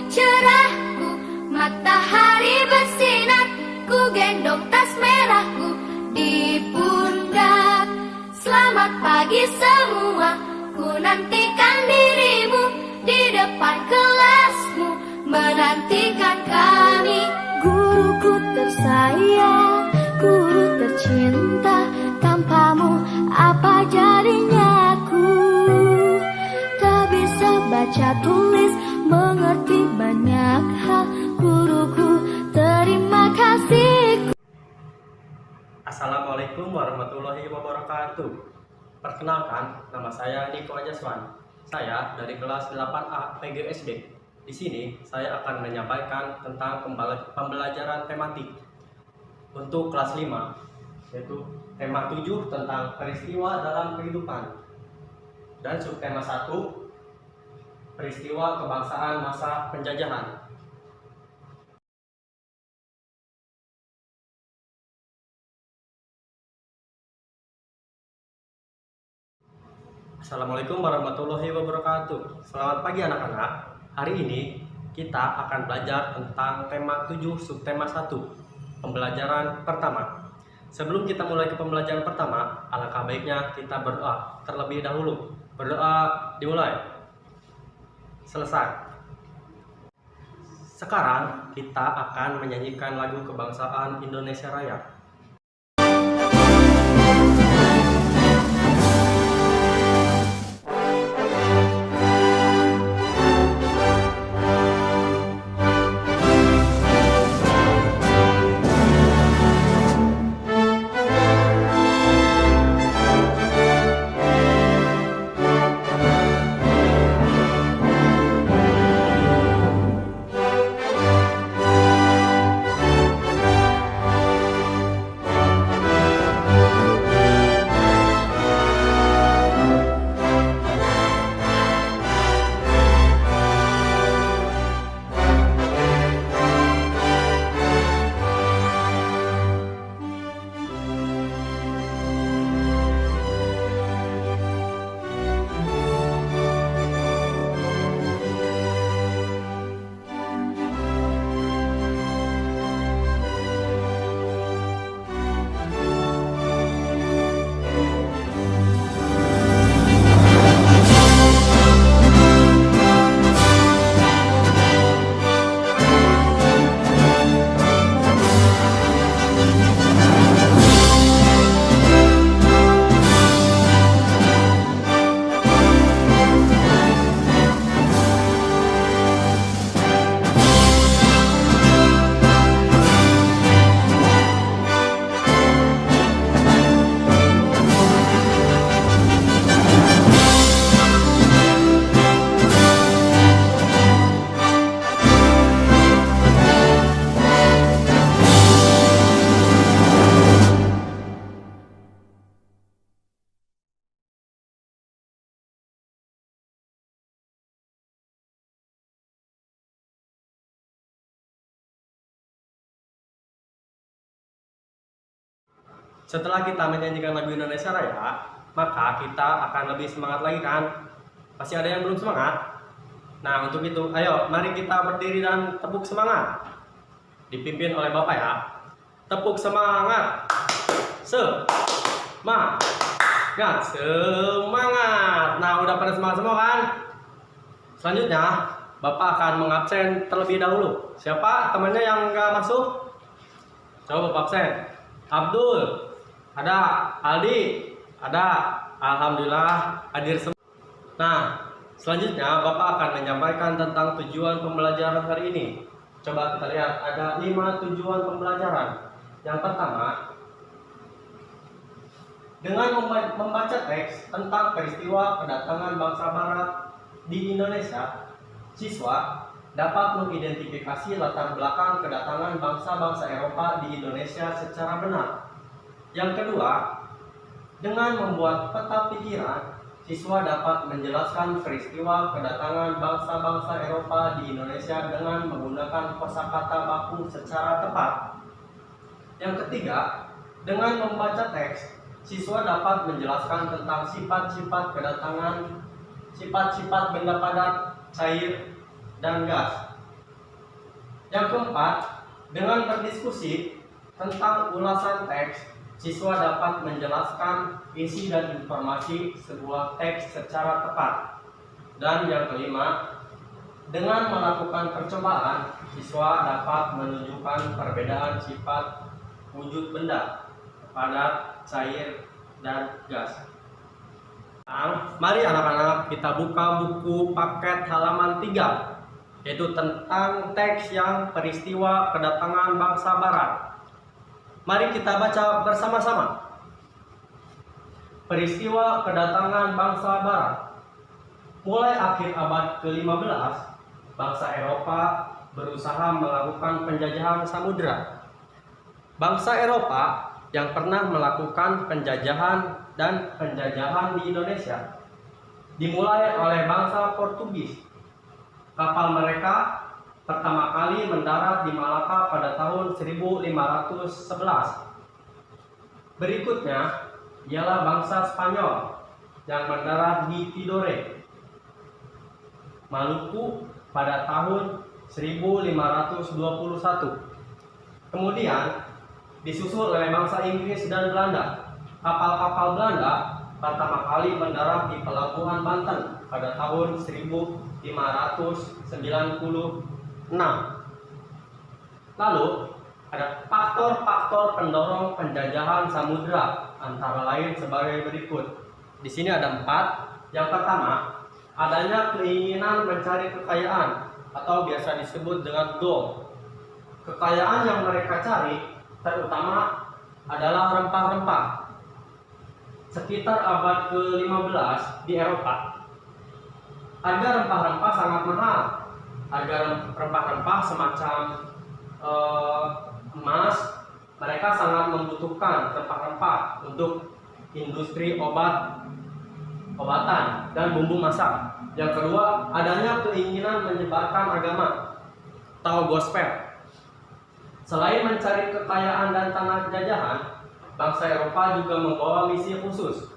cerahku, matahari bersinar, ku gendong tas merahku di pundak. Selamat pagi semua, ku nantikan dirimu di depan kelasmu, menantikan kami. Guruku tersayang, guru tercinta, tanpamu apa jadinya aku? Tak bisa baca tulis, mengerti banyak hal, guruku terima kasih. Assalamualaikum warahmatullahi wabarakatuh. Perkenalkan, nama saya Niko Ajaswan. Saya dari kelas 8A PGSD. Di sini saya akan menyampaikan tentang pembelajaran tematik untuk kelas 5, yaitu tema 7 tentang peristiwa dalam kehidupan, dan subtema 1 peristiwa kebangsaan masa penjajahan. Assalamualaikum warahmatullahi wabarakatuh. Selamat pagi anak-anak. Hari ini kita akan belajar tentang tema 7 subtema 1, pembelajaran pertama. Sebelum kita mulai ke pembelajaran pertama, alangkah baiknya kita berdoa terlebih dahulu. Berdoa dimulai. Selesai. Sekarang kita akan menyanyikan lagu kebangsaan Indonesia Raya. Setelah kita menyanyikan lagu Indonesia Raya, maka kita akan lebih semangat lagi kan? Pasti ada yang belum semangat? Nah, untuk itu, ayo mari kita berdiri dan tepuk semangat. Dipimpin oleh Bapak ya. Tepuk semangat. Semangat. Semangat. Nah, udah pada semangat semua kan? Selanjutnya, Bapak akan mengabsen terlebih dahulu. Siapa temannya yang nggak masuk? Coba Bapak absen. Abdul. Ada, Aldi, ada, alhamdulillah hadir semua. Nah, selanjutnya Bapak akan menyampaikan tentang tujuan pembelajaran hari ini. Coba kita lihat, ada 5 tujuan pembelajaran. Yang pertama, dengan membaca teks tentang peristiwa kedatangan bangsa Barat di Indonesia, siswa dapat mengidentifikasi latar belakang kedatangan bangsa-bangsa Eropa di Indonesia secara benar. Yang kedua, dengan membuat peta pikiran, siswa dapat menjelaskan peristiwa kedatangan bangsa-bangsa Eropa di Indonesia dengan menggunakan kosakata baku secara tepat. Yang ketiga, dengan membaca teks, siswa dapat menjelaskan tentang sifat-sifat kedatangan, sifat-sifat benda padat, cair, dan gas. Yang keempat, dengan berdiskusi tentang ulasan teks, siswa dapat menjelaskan isi dan informasi sebuah teks secara tepat. Dan yang kelima, dengan melakukan percobaan, siswa dapat menunjukkan perbedaan sifat wujud benda, padat, cair, dan gas. Mari anak-anak kita buka buku paket halaman 3, yaitu tentang teks yang peristiwa kedatangan bangsa Barat. Mari kita baca bersama-sama. Peristiwa kedatangan bangsa Barat. Mulai akhir abad ke-15, bangsa Eropa berusaha melakukan penjajahan samudera. Bangsa Eropa yang pernah melakukan penjajahan dan penjajahan di Indonesia dimulai oleh bangsa Portugis. Kapal mereka pertama kali mendarat di Malaka pada tahun 1511. Berikutnya ialah bangsa Spanyol yang mendarat di Tidore, Maluku pada tahun 1521. Kemudian disusul oleh bangsa Inggris dan Belanda. Kapal-kapal Belanda pertama kali mendarat di pelabuhan Banten pada tahun 1596. Lalu ada faktor-faktor pendorong penjajahan samudera, antara lain sebagai berikut. Di sini ada 4. Yang pertama, adanya keinginan mencari kekayaan atau biasa disebut dengan gold. Kekayaan yang mereka cari terutama adalah rempah-rempah. Sekitar abad ke-15 di Eropa, harga rempah-rempah sangat mahal. Harga rempah-rempah semacam emas, mereka sangat membutuhkan rempah-rempah untuk industri obatan dan bumbu masak. Yang kedua, adanya keinginan menyebarkan agama atau gospel. Selain mencari kekayaan dan tanah jajahan, bangsa Eropa juga membawa misi khusus.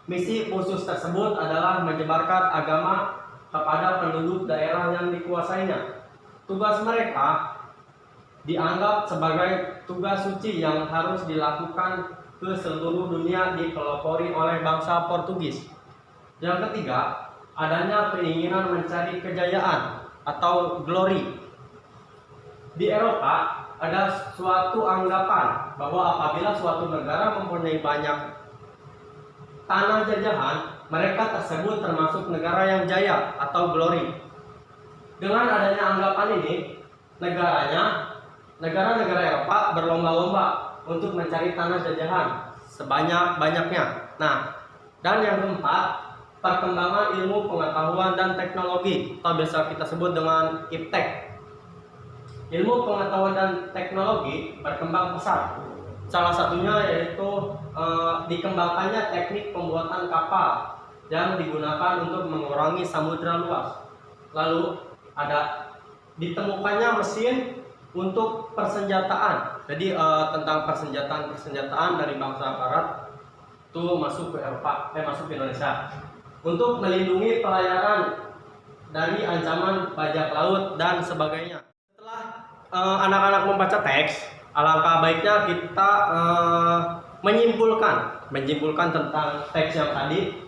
Misi khusus tersebut adalah menyebarkan agama kepada penduduk daerah yang dikuasainya. Tugas mereka dianggap sebagai tugas suci yang harus dilakukan ke seluruh dunia, dipelopori oleh bangsa Portugis. Yang ketiga, adanya keinginan mencari kejayaan atau glory. Di Eropa ada suatu anggapan bahwa apabila suatu negara mempunyai banyak tanah jajahan, mereka tersebut termasuk negara yang jaya atau glory. Dengan adanya anggapan ini, negara-negara Eropa berlomba-lomba untuk mencari tanah jajahan sebanyak-banyaknya. Nah, dan yang keempat, perkembangan ilmu pengetahuan dan teknologi atau biasa kita sebut dengan iptek. Ilmu pengetahuan dan teknologi berkembang pesat. Salah satunya yaitu dikembangkannya teknik pembuatan kapal yang digunakan untuk mengurangi samudera luas. Lalu ada ditemukannya mesin untuk persenjataan. Jadi tentang persenjataan dari bangsa Barat itu masuk ke Eropa, masuk ke Indonesia untuk melindungi pelayaran dari ancaman bajak laut dan sebagainya. Setelah anak-anak membaca teks, alangkah baiknya kita menyimpulkan tentang teks yang tadi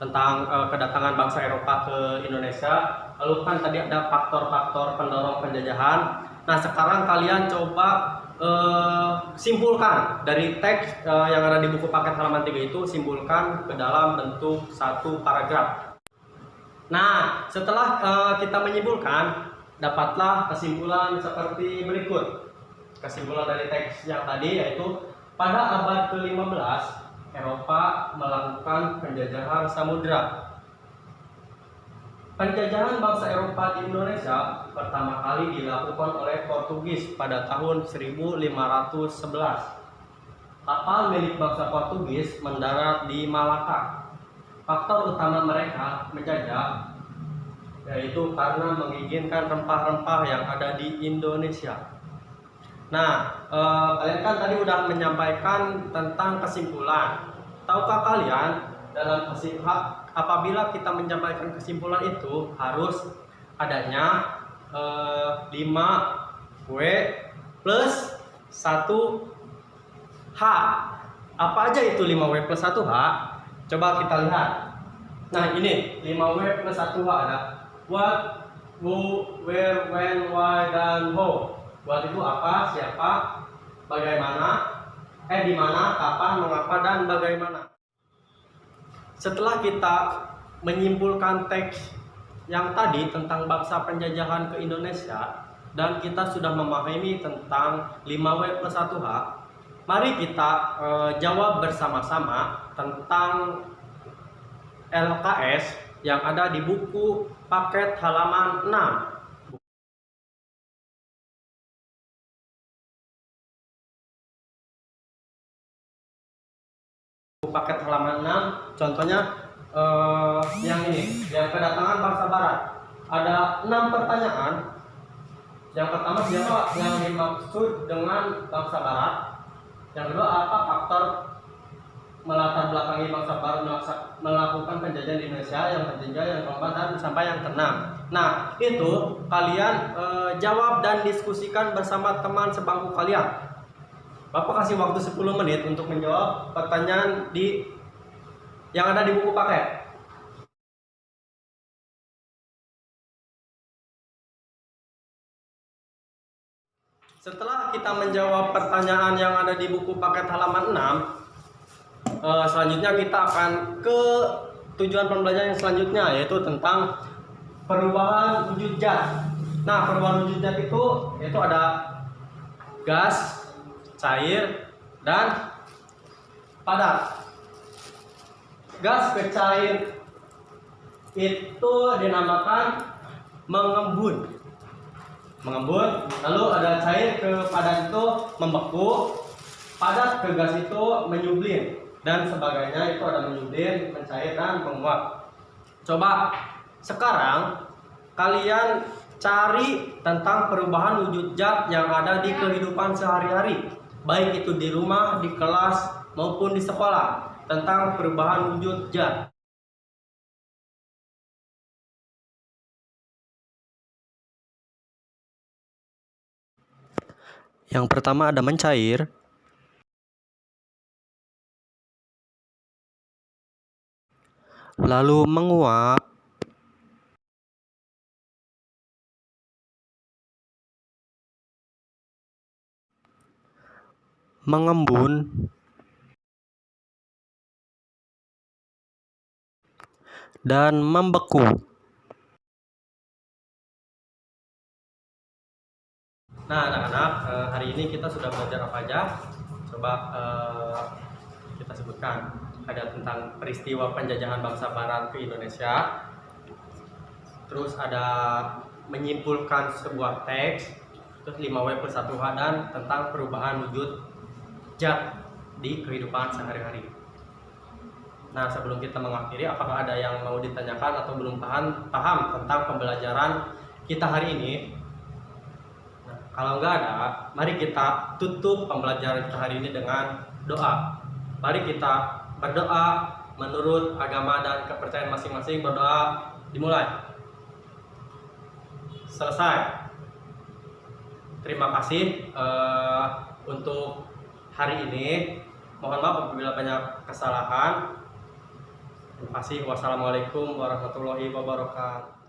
tentang kedatangan bangsa Eropa ke Indonesia. Lalu kan tadi ada faktor-faktor pendorong penjajahan. Nah, sekarang kalian coba simpulkan dari teks yang ada di buku paket halaman 3 itu, simpulkan ke dalam bentuk satu paragraf. Nah, setelah kita menyimpulkan, dapatlah kesimpulan seperti berikut. Kesimpulan dari teks yang tadi yaitu pada abad ke-15 Eropa melakukan penjajahan samudera. Penjajahan bangsa Eropa di Indonesia pertama kali dilakukan oleh Portugis pada tahun 1511. Kapal milik bangsa Portugis mendarat di Malaka. Faktor utama mereka menjajah yaitu karena menginginkan rempah-rempah yang ada di Indonesia. Nah, kalian kan tadi udah menyampaikan tentang kesimpulan. Tahukah kalian dalam apabila kita menyampaikan kesimpulan itu harus adanya 5W plus 1H. Apa aja itu 5W plus 1H? Coba kita lihat. Nah ini 5W plus 1H ada what, who, where, when, why, dan how. What itu apa, siapa, bagaimana, di mana, kapan, mengapa, dan bagaimana. Setelah kita menyimpulkan teks yang tadi tentang bangsa penjajahan ke Indonesia dan kita sudah memahami tentang 5W plus 1H, mari kita jawab bersama-sama tentang LKS yang ada di buku paket halaman 6. Paket halaman 6, contohnya yang ini, yang kedatangan bangsa barat. Ada 6 pertanyaan. Yang pertama, siapa yang dimaksud dengan bangsa barat? Yang kedua, apa faktor melatar belakangi bangsa barat melakukan penjajahan di Indonesia? Yang ketiga, yang keempat, dan sampai yang keenam. Nah, itu kalian jawab dan diskusikan bersama teman sebangku kalian. Bapak kasih waktu 10 menit untuk menjawab pertanyaan yang ada di buku paket. Setelah kita menjawab pertanyaan yang ada di buku paket halaman 6, selanjutnya kita akan ke tujuan pembelajaran yang selanjutnya, yaitu tentang perubahan wujud zat. Nah, perubahan wujud zat itu ada gas, cair, dan padat. Gas ke cair itu dinamakan mengembun. Lalu ada cair ke padat itu membeku, padat ke gas itu menyublim, dan sebagainya. Itu ada menyublim, mencair, dan menguap. Coba sekarang kalian cari tentang perubahan wujud zat yang ada di kehidupan sehari-hari, baik itu di rumah, di kelas, maupun di sekolah, tentang perubahan wujud zat. Yang pertama ada mencair, lalu menguap, mengembun, dan membeku. Nah anak-anak, hari ini kita sudah belajar apa aja? Coba kita sebutkan. Ada tentang peristiwa penjajahan bangsa barat ke Indonesia, terus ada menyimpulkan sebuah teks, terus 5W plus 1H, dan tentang perubahan wujud zat di kehidupan sehari-hari. Nah, sebelum kita mengakhiri, apakah ada yang mau ditanyakan atau belum paham tentang pembelajaran kita hari ini? Nah, kalau nggak ada, mari kita tutup pembelajaran kita hari ini dengan doa. Mari kita berdoa menurut agama dan kepercayaan masing-masing. Berdoa dimulai. Selesai. Terima kasih untuk hari ini. Mohon maaf apabila banyak kesalahan. Terima kasih. Wassalamualaikum warahmatullahi wabarakatuh.